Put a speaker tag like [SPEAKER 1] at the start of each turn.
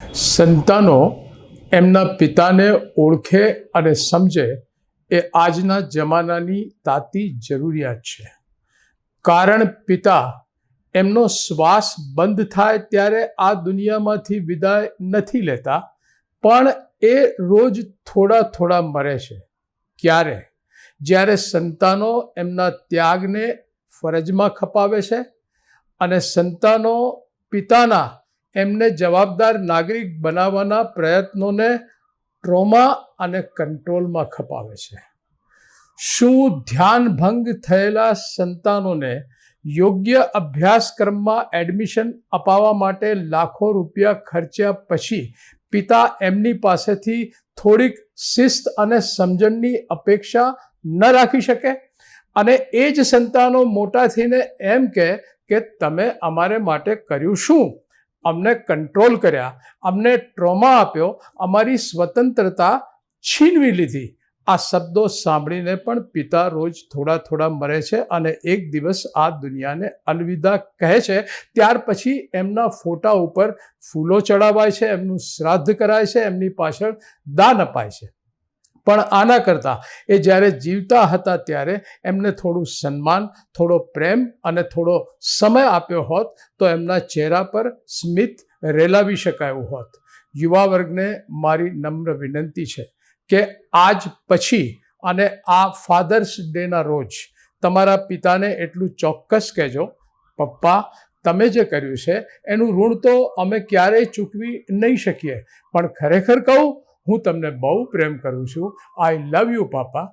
[SPEAKER 1] સંતાનો એમના પિતાને ઓળખે અને સમજે એ આજના જમાનાની તાતી જરૂરિયાત છે. કારણ પિતા એમનો શ્વાસ બંધ થાય ત્યારે આ દુનિયામાંથી વિદાય નથી લેતા, પણ એ રોજ થોડા થોડા મરે છે. ક્યારે? જ્યારે સંતાનો એમના ત્યાગને ફરજમાં ખપાવે છે અને સંતાનો પિતાના એમને જવાબદાર નાગરિક બનાવવાના પ્રયત્નોને ટ્રોમા અને કંટ્રોલમાં ખપાવે છે. શું ધ્યાનભંગ થયેલા સંતાનોને યોગ્ય અભ્યાસક્રમમાં એડમિશન અપાવવા માટે લાખો રૂપિયા ખર્ચ્યા પછી પિતા એમની પાસેથી થોડીક શિસ્ત અને સમજણની અપેક્ષા ન રાખી શકે? અને એ જ સંતાનો મોટા થઈને એમ કહે કે તમે અમારે માટે કર્યું શું? અમને કંટ્રોલ કર્યા, અમને ટ્રોમા આપ્યો, અમારી સ્વતંત્રતા છીનવી લીધી. આ શબ્દો સાંભળીને પણ પિતા રોજ થોડા થોડા મરે છે અને એક દિવસ આ દુનિયાને અલવિદા કહે છે. ત્યાર પછી એમના ફોટા ઉપર ફૂલો ચડાવાય છે, એમનું શ્રાદ્ધ કરાય છે, એમની પાછળ દાન અપાય છે. પણ આના કરતાં એ જ્યારે જીવતા હતા ત્યારે એમને થોડું સન્માન, થોડો પ્રેમ અને થોડો સમય આપ્યો હોત તો એમના ચહેરા પર સ્મિત રેલાવી શકાયું હોત. યુવા વર્ગને મારી નમ્ર વિનંતી છે કે આજ પછી અને આ ફાધર્સ ડેના રોજ તમારા પિતાને એટલું ચોક્કસ કહેજો, પપ્પા તમે જે કર્યું છે એનું ઋણ તો અમે ક્યારેય ચૂકવી નહીં શકીએ, પણ ખરેખર કહું, હું તમને બહુ પ્રેમ કરું છું. આઈ લવ યુ પાપા.